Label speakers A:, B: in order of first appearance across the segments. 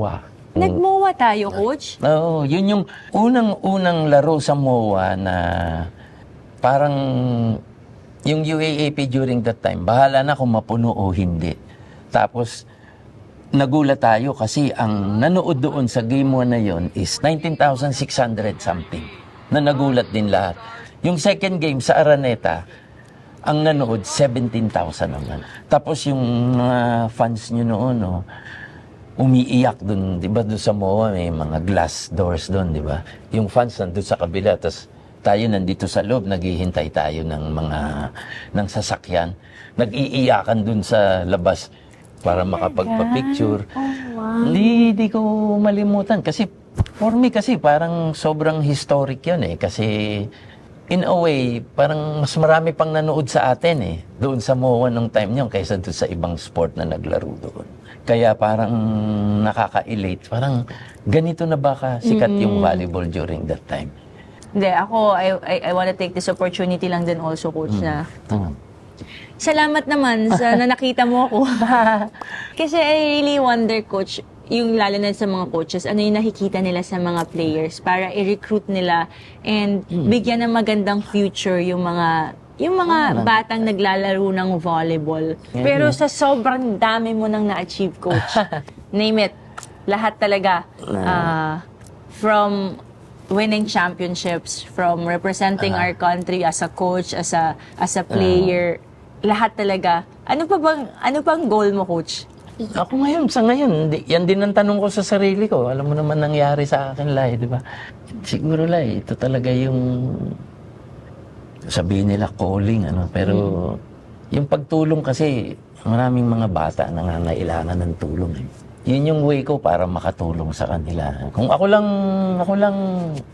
A: MOA.
B: Nag-MOA tayo, Coach?
A: Oo, yun yung unang-unang laro sa MOA na parang yung UAAP during that time, bahala na kung mapuno o hindi. Tapos, nagulat tayo kasi ang nanood doon sa Game 1 na yon is 19,600 something. Na nagulat din lahat. Yung second game sa Araneta, ang nanood 17,000 naman. Tapos yung mga fans nyo noon, no, umiiyak doon, di ba, doon sa MOA may mga glass doors doon, di ba? Yung fans nandun sa kabila, tapos tayo nandito sa loob, naghihintay tayo ng sasakyan. Nag-iiyakan doon sa labas para makapagpa-picture.
B: Oh, wow.
A: Hindi ko malimutan kasi for me kasi parang sobrang historic 'yun eh kasi in a way parang mas marami pang nanood sa atin eh doon sa MOA nung time niyon kaysa doon sa ibang sport na naglaro doon. Kaya parang nakaka-elate. Parang ganito na ba sikat yung volleyball during that time?
B: Hindi, ako, I want to take this opportunity lang din also, Coach, na salamat naman sa na nakita mo ako. Kasi I really wonder, Coach, yung lalo na sa mga coaches, ano yung nakikita nila sa mga players para i-recruit nila and bigyan ng magandang future yung mga batang naglalaro ng volleyball. Pero sa sobrang dami mo nang na-achieve, Coach, name it, lahat talaga, from winning championships, from representing our country as a coach, as a player, lahat talaga. Ano pang goal mo, Coach?
A: Ako sa ngayon, yan din ang tanong ko sa sarili ko. Alam mo naman nangyari sa akin, Lai, di ba? Siguro, Lai, ito talaga yung sabihin nila calling, pero yung pagtulong kasi, maraming mga bata nangangailangan ng tulong. Yun yung way ko para makatulong sa kanila. Kung ako lang,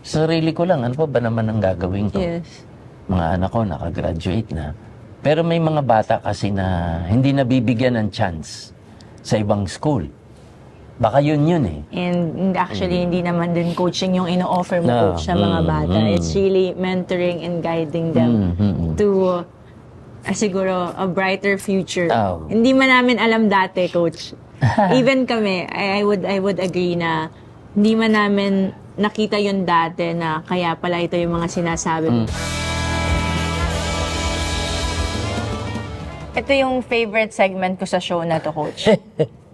A: sarili ko lang, ano pa ba naman ang gagawin ko?
B: Yes.
A: Mga anak ko, nakagraduate na. Pero may mga bata kasi na hindi nabibigyan ng chance sa ibang school. Baka yun eh.
B: And actually, hindi naman din coaching yung ino-offer mo, Coach, sa mga bata. It's really mentoring and guiding them to siguro a brighter future.
A: Oh.
B: Hindi man namin alam dati, Coach. Even kami, I would agree na hindi man namin nakita yun dati na kaya pala ito yung mga sinasabi mo. Ito yung favorite segment ko sa show na to, Coach.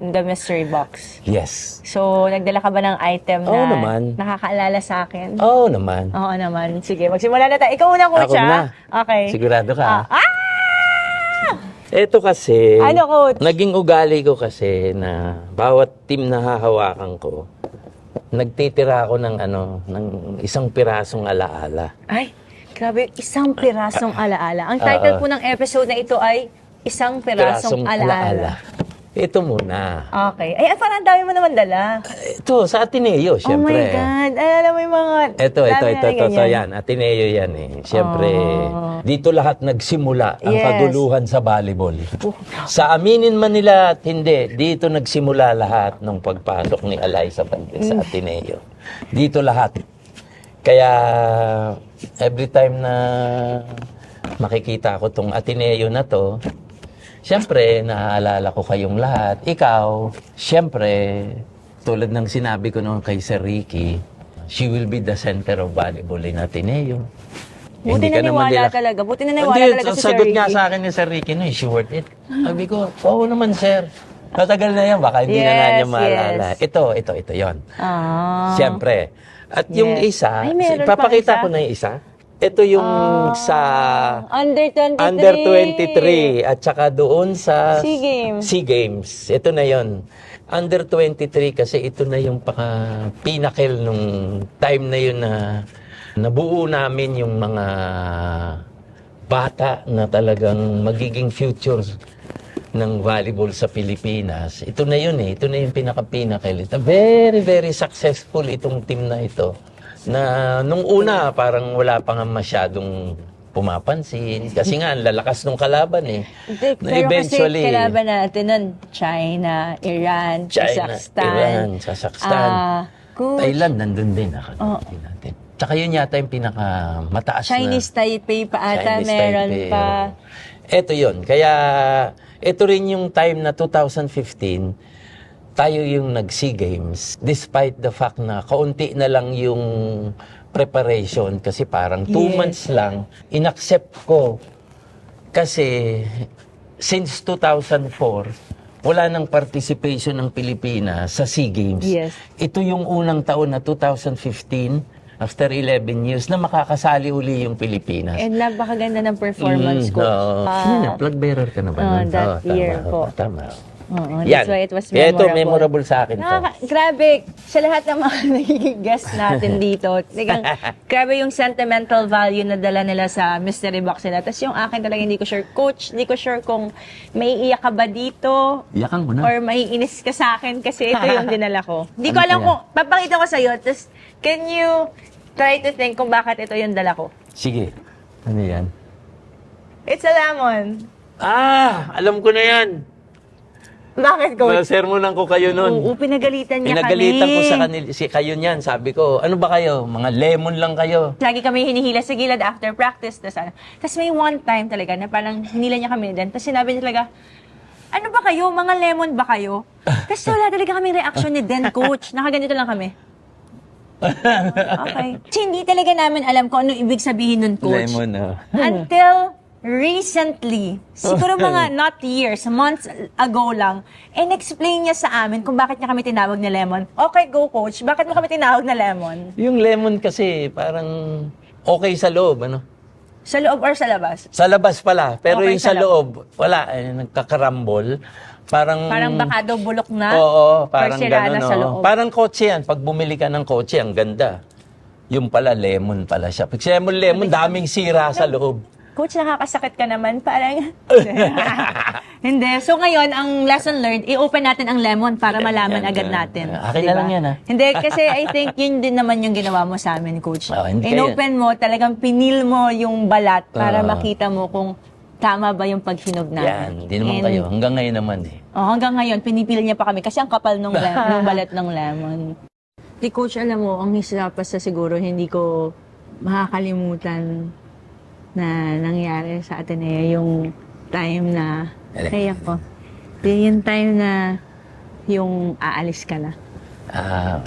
B: The Mystery Box.
A: Yes.
B: So, nagdala ka ba ng item
A: Oo
B: na
A: naman.
B: nakakaalala sa akin?
A: Oo naman.
B: Oo naman. Sige, magsimula na tayo. Ikaw una, Coach,
A: Ako na.
B: Okay.
A: Sigurado ka.
B: Ah!
A: Ito kasi,
B: Ano, Coach?
A: naging ugali ko kasi na bawat team na hahawakan ko, nagtitira ako ng isang pirasong alaala.
B: Ay, grabe, isang pirasong alaala. Ang title po ng episode na ito ay Isang Pirasong Alaala.
A: Ito muna.
B: Okay. Ay, parang ang dami mo naman dala.
A: Ito, sa Ateneo,
B: Oh
A: syempre.
B: my God. Alam mo yung mga...
A: Ito.
B: dami na
A: So,
B: ganyan.
A: yan. Ateneo yan eh. Syempre, dito lahat nagsimula ang
B: Yes.
A: kaguluhan sa volleyball. Sa aminin man nila at hindi, dito nagsimula lahat ng pagpasok ni Eliza Valdez sa Ateneo. Dito lahat. Kaya, every time na makikita ko tong Ateneo na to, siyempre, naaalala ko kayong lahat. Ikaw, siyempre, tulad ng sinabi ko noon kay Sir Ricky, she will be the center of volleyball in Ateneo.
B: Buti na niwala talaga. Buti na niwala
A: Hindi,
B: talaga si Sir
A: sagot nga
B: Ricky.
A: sa akin ni Sir Ricky, no, is she worth it? Sabi ko, oo naman, sir. Matagal na yan, baka hindi na
B: Yes,
A: niya maalala.
B: yes.
A: Ito, yon. Siyempre. At yung
B: Yes.
A: isa,
B: Ay, meron pa
A: ipapakita
B: isa.
A: ko na yung isa. Ito yung sa
B: Under 23.
A: Under 23 at saka doon sa
B: SEA Games.
A: SEA Games. Ito na yon. Under 23 kasi ito na yung pinakil nung time na yun na nabuo namin yung mga bata na talagang magiging futures ng volleyball sa Pilipinas. Ito na yun eh. Ito na yung pinaka-pinakil. Very, very successful itong team na ito. Na nung una, parang wala pa nga masyadong pumapansin. Kasi nga, ang lalakas nung kalaban eh. Na
B: Pero kasi kalaban natin nun, China, Iran, Kazakhstan.
A: Kazakhstan.
B: Coach,
A: Thailand, nandun din. Nakalimutan natin. Tsaka yun yata yung pinakamataas
B: Chinese Taipei pa ata,
A: Chinese
B: meron
A: Taipei,
B: pa.
A: Ito yun. Kaya, ito rin yung time na 2015 tayo yung nag-SEA Games, despite the fact na kaunti na lang yung preparation, kasi parang 2
B: Yes.
A: months lang, inaccept ko. Kasi since 2004, wala nang participation ng Pilipinas sa SEA Games.
B: Yes.
A: Ito yung unang taon na 2015, after 11 years, na makakasali uli yung Pilipinas.
B: And napakaganda ng performance, Coach.
A: Oo. Plug bearer ka na ba? nun?
B: that
A: Oo,
B: year
A: tama,
B: po.
A: Tama.
B: Oo,
A: Yan.
B: that's why it was
A: Kaya
B: memorable.
A: ito, memorable sa akin to.
B: Grabe, sa lahat ng mga nagiging guest natin dito, talagang, grabe yung sentimental value na dala nila sa mystery box nila. Tapos yung akin talaga hindi ko sure, Coach, hindi ko sure kung may iyak ka ba dito
A: Iyakan mo na.
B: or maiinis ka sa akin kasi ito yung dinala ko. Hindi ko
A: Ano
B: alam
A: kaya?
B: kung, papakita ko sa'yo, tapos can you try to think kung bakit ito yung dala ko?
A: Sige. Ano yan?
B: It's a lemon.
A: Alam ko na yan.
B: Bakit, Coach?
A: Sermonan ko kayo nun.
B: Oo, pinagalitan niya
A: Pinagalitan
B: kami.
A: ko sa kanila, kayo niyan. Sabi ko, ano ba kayo? Mga lemon lang kayo.
B: Lagi kami hinihila sa gilid after practice. Tapos may one time talaga na parang hinila niya kami din. Tapos sinabi niya talaga, ano ba kayo? Mga lemon ba kayo? Tapos wala talaga kaming reaction ni Den, Coach. Nakaganito lang kami. Okay. Kasi hindi talaga namin alam kung ano ibig sabihin nun, Coach.
A: Lemon,
B: Until recently, siguro mga not years, months ago lang, in-explain niya sa amin kung bakit niya kami tinawag na lemon. Okay, go, Coach. Bakit mo kami tinawag na lemon?
A: Yung lemon kasi parang okay sa loob, ano?
B: Sa loob or sa labas?
A: Sa labas pala. Pero
B: Okay,
A: yung sa
B: sa
A: loob, wala. Nagkakarambol. Parang
B: Baka daw bulok na.
A: Oo,
B: or
A: parang
B: sira
A: gano'n.
B: na sa
A: oo.
B: loob.
A: Parang kotse yan. Pag bumili ka ng kotse, ang ganda. Yung pala, lemon pala siya. Pag lemon, daming sira sa loob.
B: Coach, nakakasakit ka naman. Parang, hindi. So ngayon, ang lesson learned, i-open natin ang lemon para malaman
A: Yan,
B: agad
A: yan.
B: natin.
A: Akin na lang yan, ha?
B: Hindi, kasi I think yun din naman yung ginawa mo sa amin, Coach.
A: Hindi
B: In-open mo, talagang pinil mo yung balat para
A: Oo.
B: makita mo kung tama ba yung paghinog namin.
A: Yan, hindi naman
B: And,
A: kayo. Hanggang ngayon naman eh.
B: hanggang ngayon, pinipil niya pa kami kasi ang kapal nung balat ng lemon. Di, Coach, alam mo, ang isa pa sa siguro hindi ko makakalimutan na nangyari sa Ateneo yung time na, kaya ko, yung time na yung aalis ka na.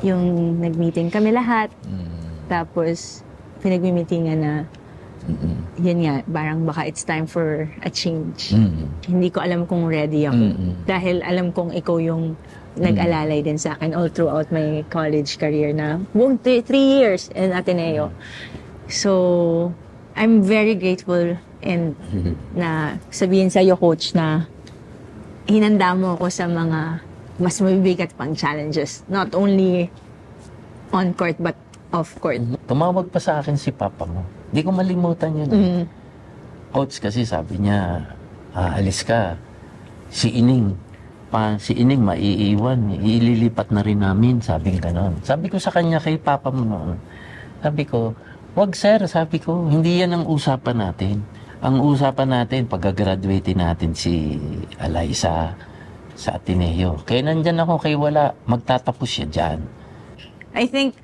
B: Yung nag-meeting kami lahat, tapos pinag-meetingan na, yun nga, parang baka it's time for a change. Hindi ko alam kung ready ako. Dahil alam kong ikaw yung nag-alalay din sa akin all throughout my college career na buong 3 years in Ateneo. So, I'm very grateful and na sabihin sa iyo, Coach, na hinanda mo ako sa mga mas mabibigat pang challenges. Not only on court but off court.
A: Tumawag pa sa akin si Papa mo. Hindi ko malimutan yun. Coach, kasi sabi niya, alis ka. Si Ining maiiwan. Ililipat na rin namin. Sabing ganon. Sabi ko sa kanya kay Papa mo noon. Sabi ko, wag sir, sabi ko, hindi yan ang usapan natin. Ang usapan natin, pag-graduate natin si Alyssa sa Ateneo. Kaya nandyan ako kay wala, magtatapos siya dyan.
B: I think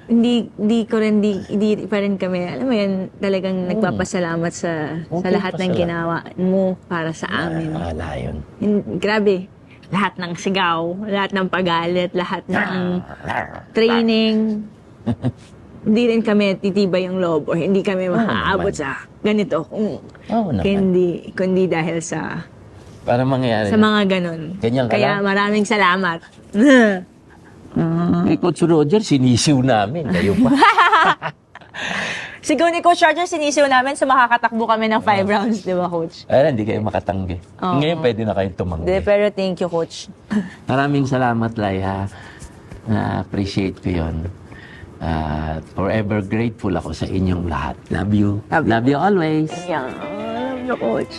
B: hindi pa rin kami, alam mo yan, talagang nagpapasalamat sa lahat ng
A: pasalamat.
B: ginawa mo para sa amin.
A: Wala yun.
B: Grabe. Lahat ng sigaw, lahat ng pagalit, lahat ng training. Hindi rin kami titibay yung loob or hindi kami maaabot sa ganito.
A: Oo naman.
B: Kundi dahil sa
A: Para mangyari.
B: mga ganon.
A: Ganyan ka
B: Kaya
A: lang?
B: maraming salamat.
A: Kay Coach Roger, sinisiw namin. Kayo pa.
B: Siguro ni Coach Roger, sinisiw namin so makakatakbo kami ng 5 rounds, di ba, Coach?
A: Ay, hindi kayo makatanggi.
B: Oo.
A: Ngayon pwede na kayong tumanggi.
B: Pero thank you, Coach.
A: Maraming salamat, Laiha. Na-appreciate ko yun. Forever grateful ako sa inyong lahat. Love you. Love you always.
B: Yeah, love you, Coach.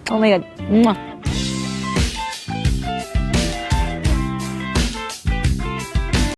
B: Oh my God. Mwah.